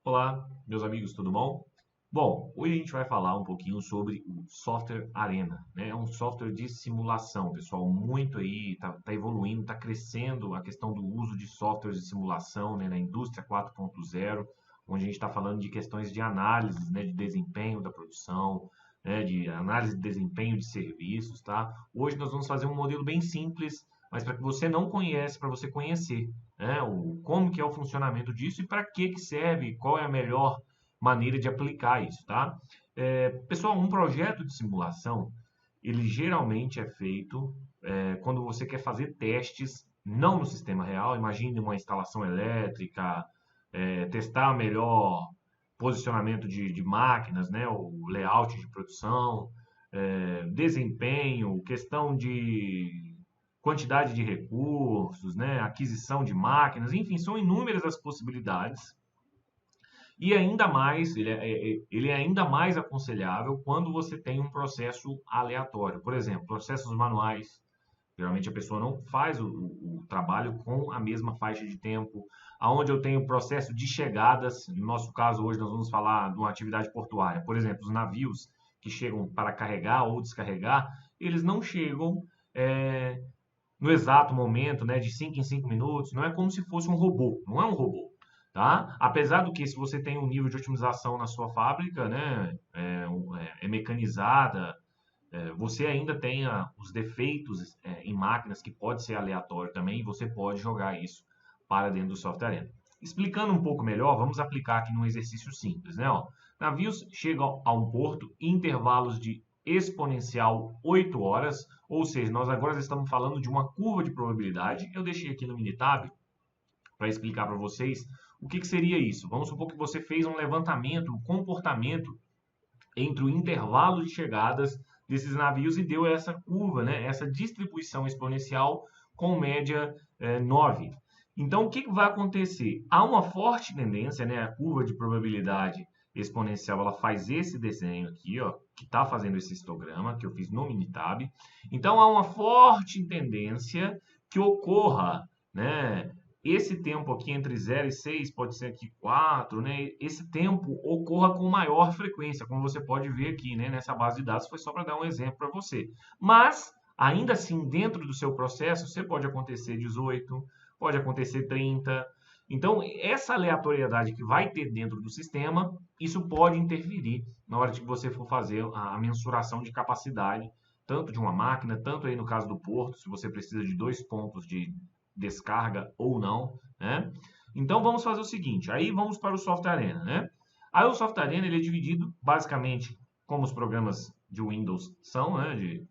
Olá, meus amigos, tudo bom? Bom, hoje a gente vai falar um pouquinho sobre o Software Arena, né? É um software de simulação, pessoal, muito aí, tá evoluindo, tá crescendo a questão do uso de softwares de simulação, né, na indústria 4.0, onde a gente está falando de questões de análise, né, de desempenho da produção, né, de análise de desempenho de serviços, tá? Hoje nós vamos fazer um modelo bem simples, mas para que você não conhece, para você conhecer, né, como que é o funcionamento disso e para que serve, qual é a melhor maneira de aplicar isso, tá? Pessoal, um projeto de simulação, ele geralmente é feito quando você quer fazer testes, não no sistema real, imagine uma instalação elétrica, testar melhor posicionamento de máquinas, né, o layout de produção, desempenho, questão de quantidade de recursos, né, aquisição de máquinas, enfim, são inúmeras as possibilidades. E ainda mais, ele é ainda mais aconselhável quando você tem um processo aleatório. Por exemplo, processos manuais. Geralmente a pessoa não faz o trabalho com a mesma faixa de tempo. Aonde eu tenho processo de chegadas, no nosso caso hoje nós vamos falar de uma atividade portuária. Por exemplo, os navios que chegam para carregar ou descarregar, eles não chegam é, no exato momento, né, de 5 em 5 minutos, não é como se fosse um robô, não é um robô, tá? Apesar do que, se você tem um nível de otimização na sua fábrica, né, é mecanizada, você ainda tem os defeitos em máquinas que pode ser aleatório também e você pode jogar isso para dentro do software Arena. Explicando um pouco melhor, vamos aplicar aqui num exercício simples, né? Ó, navios chegam a um porto em intervalos de exponencial 8 horas, ou seja, nós agora estamos falando de uma curva de probabilidade. Eu deixei aqui no Minitab para explicar para vocês o que seria isso. Vamos supor que você fez um levantamento, um comportamento entre o intervalo de chegadas desses navios e deu essa curva, né, essa distribuição exponencial com média 9. Então, o que vai acontecer? Há uma forte tendência, né, a curva de probabilidade exponencial, ela faz esse desenho aqui, ó, que está fazendo esse histograma, que eu fiz no Minitab. Então, há uma forte tendência que ocorra, né, esse tempo aqui entre 0 e 6 pode ser aqui 4, né? Esse tempo ocorra com maior frequência, como você pode ver aqui, né? Nessa base de dados foi só para dar um exemplo para você. Mas, ainda assim, dentro do seu processo, você pode acontecer 18, pode acontecer 30. Então, essa aleatoriedade que vai ter dentro do sistema, isso pode interferir na hora de que você for fazer a mensuração de capacidade, tanto de uma máquina, tanto aí no caso do porto, se você precisa de 2 pontos de descarga ou não, né? Então vamos fazer o seguinte, aí vamos para o Software Arena, né? Aí o Software Arena ele é dividido basicamente como os programas de Windows são, né?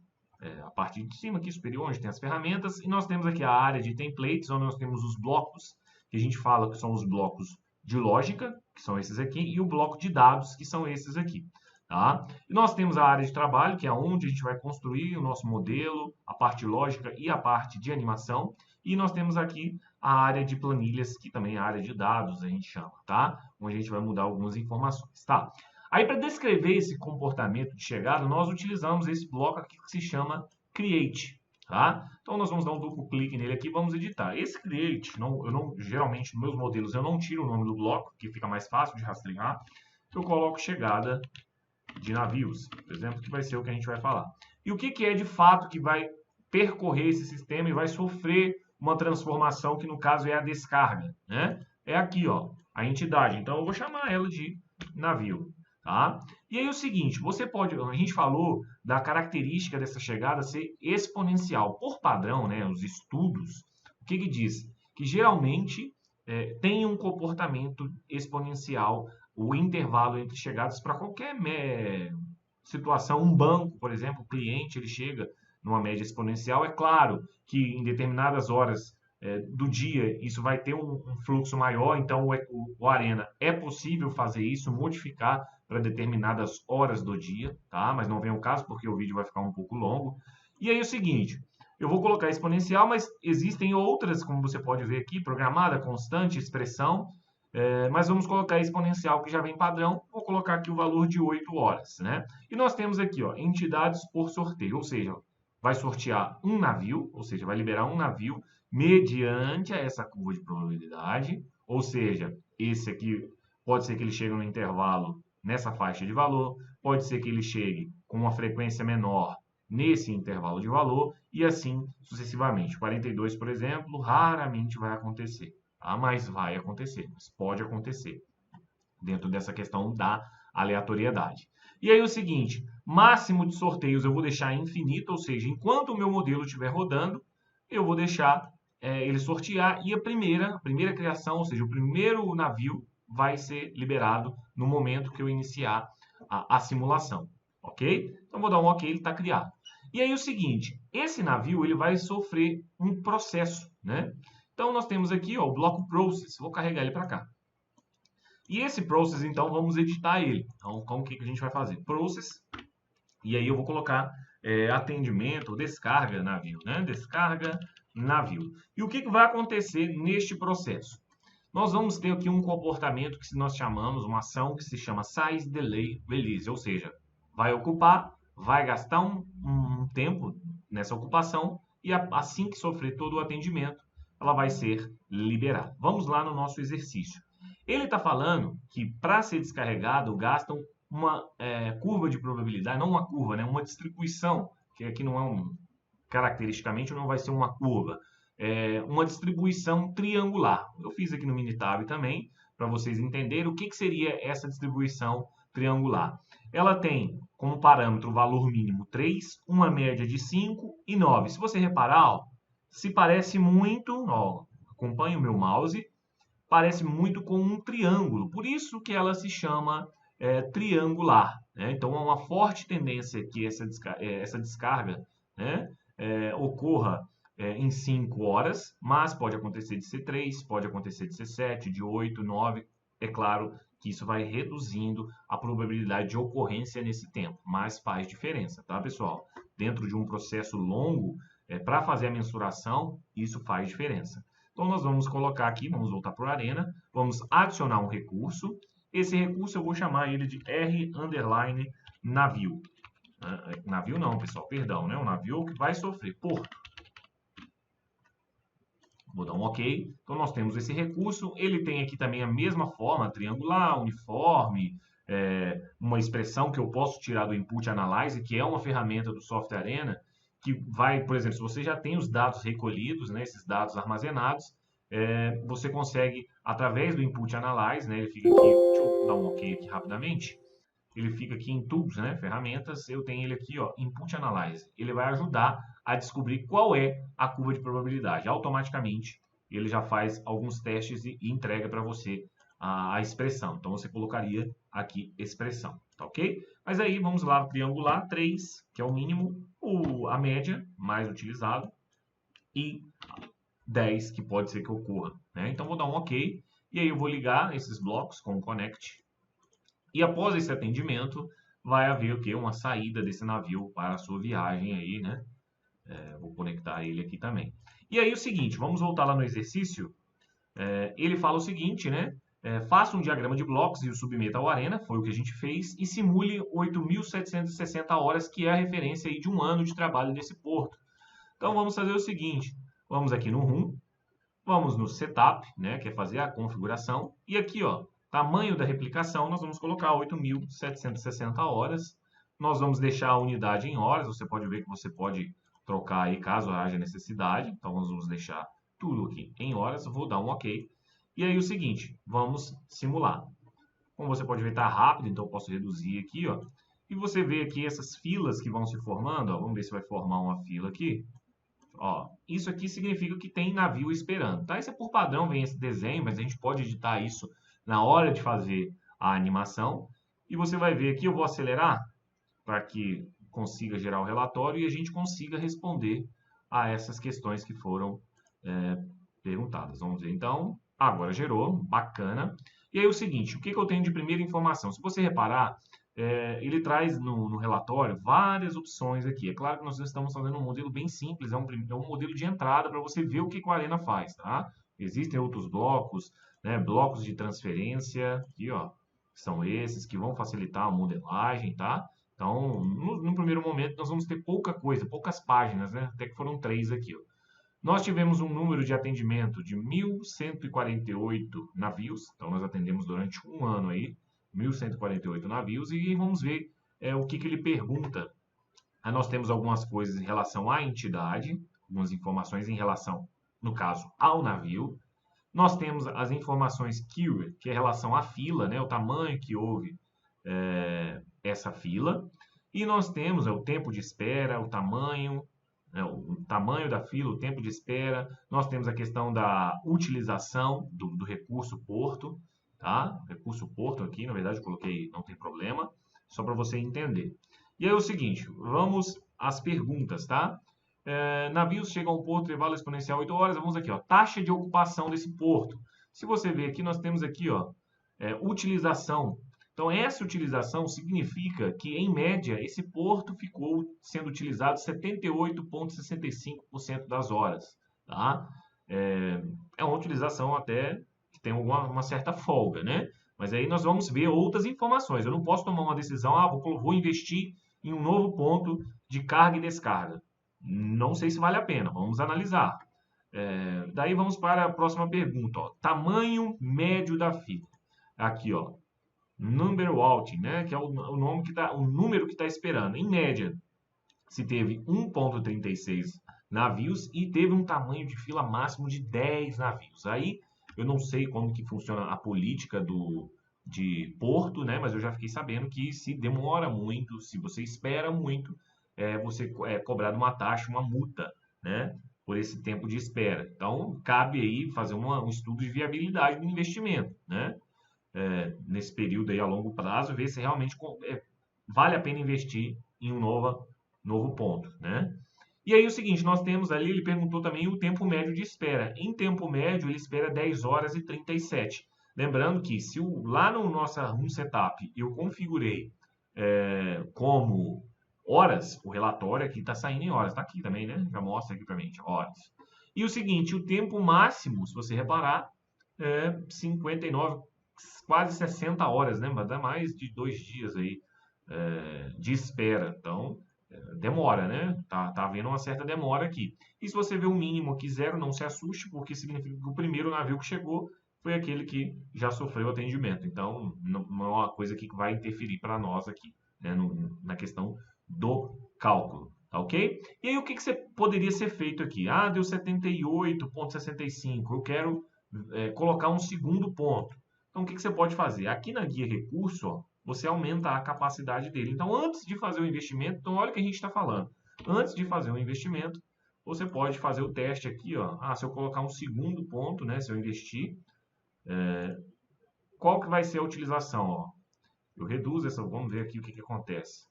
A parte de cima aqui superior, onde tem as ferramentas, e nós temos aqui a área de templates, onde nós temos os blocos, que a gente fala que são os blocos de lógica, que são esses aqui, e o bloco de dados, que são esses aqui. Tá? E nós temos a área de trabalho, que é onde a gente vai construir o nosso modelo, a parte lógica e a parte de animação. E nós temos aqui a área de planilhas, que também é a área de dados, a gente chama, tá? Onde a gente vai mudar algumas informações, tá? Aí, para descrever esse comportamento de chegada, nós utilizamos esse bloco aqui que se chama Create, tá? Então, nós vamos dar um duplo clique nele aqui e vamos editar. Esse Create, geralmente, nos meus modelos, eu não tiro o nome do bloco, que fica mais fácil de rastrear. Eu coloco chegada de navios, por exemplo, que vai ser o que a gente vai falar. E o que é de fato que vai percorrer esse sistema e vai sofrer uma transformação que no caso é a descarga, né? É aqui, ó, a entidade. Então eu vou chamar ela de navio, tá? E aí o seguinte, você pode, a gente falou da característica dessa chegada ser exponencial. Por padrão, né, os estudos, o que diz? Que geralmente tem um comportamento exponencial o intervalo entre chegadas para qualquer situação. Um banco, por exemplo, o cliente ele chega numa média exponencial. É claro que em determinadas horas do dia isso vai ter um fluxo maior, então o Arena é possível fazer isso, modificar para determinadas horas do dia, tá? Mas não vem o caso porque o vídeo vai ficar um pouco longo. E aí é o seguinte, eu vou colocar exponencial, mas existem outras, como você pode ver aqui, programada, constante, expressão, mas vamos colocar exponencial que já vem padrão. Vou colocar aqui o valor de 8 horas, né? E nós temos aqui, ó, entidades por sorteio, ou seja, vai sortear um navio, ou seja, vai liberar um navio mediante essa curva de probabilidade, ou seja, esse aqui pode ser que ele chegue no intervalo nessa faixa de valor, pode ser que ele chegue com uma frequência menor nesse intervalo de valor e assim sucessivamente. 42, por exemplo, raramente vai acontecer, tá? Mas vai acontecer, mas pode acontecer dentro dessa questão da aleatoriedade. E aí o seguinte, máximo de sorteios eu vou deixar infinito, ou seja, enquanto o meu modelo estiver rodando, eu vou deixar ele sortear e a primeira criação, ou seja, o primeiro navio vai ser liberado no momento que eu iniciar a simulação, ok? Então vou dar um ok, ele está criado. E aí o seguinte, esse navio ele vai sofrer um processo, né? Então nós temos aqui ó, o bloco process, vou carregar ele para cá. E esse process, então, vamos editar ele. Então, como que a gente vai fazer? Process, e aí eu vou colocar atendimento, descarga navio, né? Descarga navio. E o que vai acontecer neste processo? Nós vamos ter aqui um comportamento que nós chamamos, uma ação que se chama size delay release, ou seja, vai ocupar, vai gastar um tempo nessa ocupação e assim que sofrer todo o atendimento, ela vai ser liberada. Vamos lá no nosso exercício. Ele está falando que para ser descarregado gastam uma curva de probabilidade, não uma curva, né? Uma distribuição, que aqui não é caracteristicamente não vai ser uma curva, uma distribuição triangular. Eu fiz aqui no Minitab também, para vocês entenderem o que seria essa distribuição triangular. Ela tem como parâmetro o valor mínimo 3, uma média de 5 e 9. Se você reparar, ó, se parece muito, ó, acompanhe o meu mouse, parece muito com um triângulo, por isso que ela se chama triangular, né? Então, há uma forte tendência que essa descarga, né, ocorra em 5 horas, mas pode acontecer de ser 3, pode acontecer de ser 7, de 8, 9. É claro que isso vai reduzindo a probabilidade de ocorrência nesse tempo, mas faz diferença, tá, pessoal? Dentro de um processo longo, para fazer a mensuração, isso faz diferença. Então, nós vamos colocar aqui, vamos voltar para o Arena, vamos adicionar um recurso. Esse recurso eu vou chamar ele de R_navio. Navio não, pessoal, perdão, né? O navio que vai sofrer, porto. Vou dar um OK. Então, nós temos esse recurso. Ele tem aqui também a mesma forma, triangular, uniforme, uma expressão que eu posso tirar do Input Analyze, que é uma ferramenta do Software Arena, que vai, por exemplo, se você já tem os dados recolhidos, né, esses dados armazenados, você consegue, através do Input Analyze, né, ele fica aqui, deixa eu dar um OK aqui rapidamente, ele fica aqui em Tools, né, ferramentas, eu tenho ele aqui, ó, Input Analyze. Ele vai ajudar a descobrir qual é a curva de probabilidade. Automaticamente, ele já faz alguns testes e entrega para você a expressão. Então, você colocaria aqui expressão, tá ok? Mas aí, vamos lá, triangular, 3, que é o mínimo, a média, mais utilizado, e 10, que pode ser que ocorra, né? Então, vou dar um OK, e aí eu vou ligar esses blocos com o Connect, e após esse atendimento, vai haver o quê? Uma saída desse navio para a sua viagem aí, né? Vou conectar ele aqui também. E aí o seguinte, vamos voltar lá no exercício. Ele fala o seguinte, né? Faça um diagrama de blocos e o submeta ao Arena, foi o que a gente fez, e simule 8.760 horas, que é a referência aí de um ano de trabalho desse porto. Então vamos fazer o seguinte, vamos aqui no RUM, vamos no Setup, né, que é fazer a configuração, e aqui, ó, tamanho da replicação, nós vamos colocar 8.760 horas, nós vamos deixar a unidade em horas, você pode ver que você pode trocar aí caso haja necessidade, então nós vamos deixar tudo aqui em horas, vou dar um OK. E aí o seguinte, vamos simular. Como você pode ver, está rápido, então eu posso reduzir aqui, ó. E você vê aqui essas filas que vão se formando, ó. Vamos ver se vai formar uma fila aqui. Ó, isso aqui significa que tem navio esperando, tá? Isso é por padrão, vem esse desenho, mas a gente pode editar isso na hora de fazer a animação. E você vai ver aqui, eu vou acelerar para que consiga gerar o relatório e a gente consiga responder a essas questões que foram perguntadas. Vamos ver então. Agora gerou, bacana. E aí o seguinte, o que eu tenho de primeira informação? Se você reparar, ele traz no relatório várias opções aqui. É claro que nós estamos fazendo um modelo bem simples, é um modelo de entrada para você ver o que o Arena faz, tá? Existem outros blocos, né, blocos de transferência, aqui, ó, são esses que vão facilitar a modelagem, tá? Então, no primeiro momento, nós vamos ter pouca coisa, poucas páginas, né? Até que foram 3 aqui, ó. Nós tivemos um número de atendimento de 1.148 navios, então nós atendemos durante um ano aí, 1.148 navios, e vamos ver o que ele pergunta. Aí nós temos algumas coisas em relação à entidade, algumas informações em relação, no caso, ao navio. Nós temos as informações keyword, que é em relação à fila, né, o tamanho que houve essa fila. E nós temos o tempo de espera, o tamanho da fila, o tempo de espera. Nós temos a questão da utilização do recurso porto, tá? Recurso porto aqui, na verdade eu coloquei, não tem problema, só para você entender. E aí é o seguinte, vamos às perguntas, tá? Navios chegam ao porto, intervalo exponencial 8 horas. Vamos aqui, ó, taxa de ocupação desse porto. Se você ver aqui, nós temos aqui, ó, utilização. Então, essa utilização significa que, em média, esse porto ficou sendo utilizado 78,65% das horas. Tá? É uma utilização até que tem uma certa folga, né? Mas aí nós vamos ver outras informações. Eu não posso tomar uma decisão, vou investir em um novo ponto de carga e descarga. Não sei se vale a pena, vamos analisar. Daí vamos para a próxima pergunta. Ó. Tamanho médio da fila. Aqui, ó. Number outing, né? Que é o número que está esperando. Em média, se teve 1,36 navios e teve um tamanho de fila máximo de 10 navios. Aí eu não sei como que funciona a política de porto, né? Mas eu já fiquei sabendo que se demora muito, se você espera muito, você é cobrado uma taxa, uma multa, né? Por esse tempo de espera. Então, cabe aí fazer um estudo de viabilidade do investimento, né? Nesse período aí a longo prazo, ver se realmente vale a pena investir em um novo ponto, né? E aí o seguinte, nós temos ali, ele perguntou também o tempo médio de espera. Em tempo médio, ele espera 10 horas e 37. Lembrando que se lá no nosso Room Setup eu configurei como horas, o relatório aqui está saindo em horas. Está aqui também, né? Já mostra aqui para mim, horas. E o seguinte, o tempo máximo, se você reparar, é 59, quase 60 horas, né? Mas dá mais de 2 dias aí de espera. Então, demora, né? Tá havendo uma certa demora aqui. E se você vê o mínimo aqui, 0, não se assuste, porque significa que o primeiro navio que chegou foi aquele que já sofreu atendimento. Então, não é uma coisa que vai interferir para nós aqui, né? Na questão do cálculo, tá ok? E aí, o que você poderia ser feito aqui? Deu 78,65. Eu quero colocar um segundo ponto. Então, o que você pode fazer? Aqui na guia recurso, ó, você aumenta a capacidade dele. Então, antes de fazer o investimento, então olha o que a gente está falando. Antes de fazer o investimento, você pode fazer o teste aqui, ó. Se eu colocar um segundo ponto, né? Se eu investir, qual que vai ser a utilização? Ó? Eu reduzo essa, vamos ver aqui o que acontece.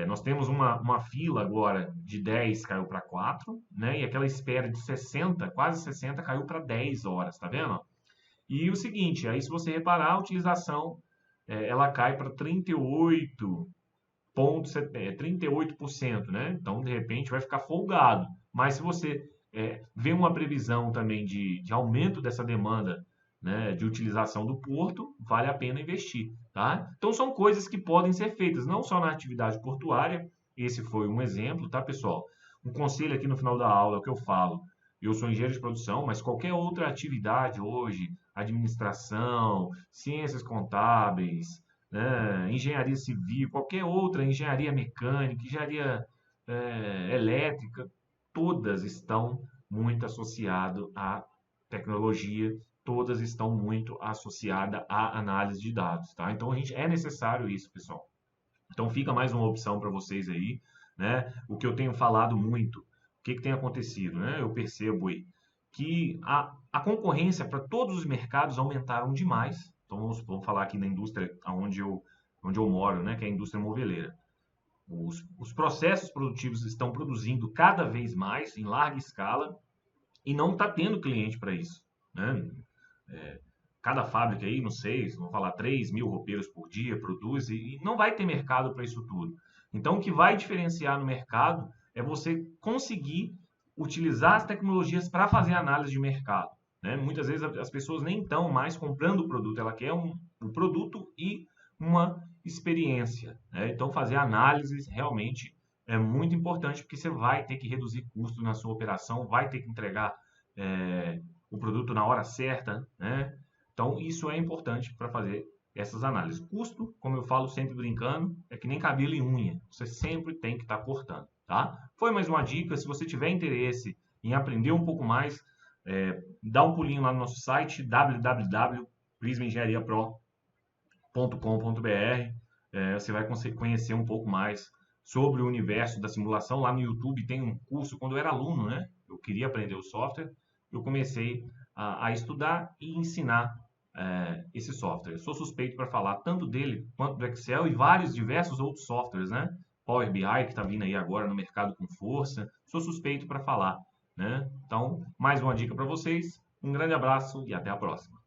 Nós temos uma fila agora de 10 caiu para 4, né? E aquela espera de 60, quase 60, caiu para 10 horas, tá vendo? E o seguinte, aí se você reparar, a utilização ela cai para 38%, né? Então, de repente, vai ficar folgado. Mas se você vê uma previsão também de aumento dessa demanda, né, de utilização do porto, vale a pena investir, tá? Então, são coisas que podem ser feitas, não só na atividade portuária, esse foi um exemplo, tá, pessoal? Um conselho aqui no final da aula que eu falo, eu sou engenheiro de produção, mas qualquer outra atividade hoje, administração, ciências contábeis, né, engenharia civil, qualquer outra, engenharia mecânica, engenharia elétrica, todas estão muito associadas à tecnologia, todas estão muito associadas à análise de dados, tá? Então, é necessário isso, pessoal. Então, fica mais uma opção para vocês aí, né? O que eu tenho falado muito, o que tem acontecido, né? Eu percebo aí que a concorrência para todos os mercados aumentaram demais. Então, vamos falar aqui na indústria onde eu moro, né? Que é a indústria moveleira. Os processos produtivos estão produzindo cada vez mais, em larga escala, e não está tendo cliente para isso, né? Cada fábrica aí, não sei, vamos falar 3.000 roupeiros por dia produz e não vai ter mercado para isso tudo. Então, o que vai diferenciar no mercado é você conseguir utilizar as tecnologias para fazer análise de mercado, né? Muitas vezes as pessoas nem estão mais comprando o produto, ela quer um produto e uma experiência, né? Então, fazer análises realmente é muito importante porque você vai ter que reduzir custo na sua operação, vai ter que entregar o produto na hora certa, né? Então, isso é importante para fazer essas análises. Custo, como eu falo sempre brincando, é que nem cabelo e unha. Você sempre tem que estar cortando, tá? Foi mais uma dica. Se você tiver interesse em aprender um pouco mais, dá um pulinho lá no nosso site www.prismaengenhariapro.com.br. Você vai conhecer um pouco mais sobre o universo da simulação. Lá no YouTube tem um curso, quando eu era aluno, né? Eu queria aprender o software, eu comecei a estudar e ensinar esse software. Eu sou suspeito para falar tanto dele quanto do Excel e vários diversos outros softwares, né? Power BI, que está vindo aí agora no mercado com força. Sou suspeito para falar, né? Então, mais uma dica para vocês. Um grande abraço e até a próxima.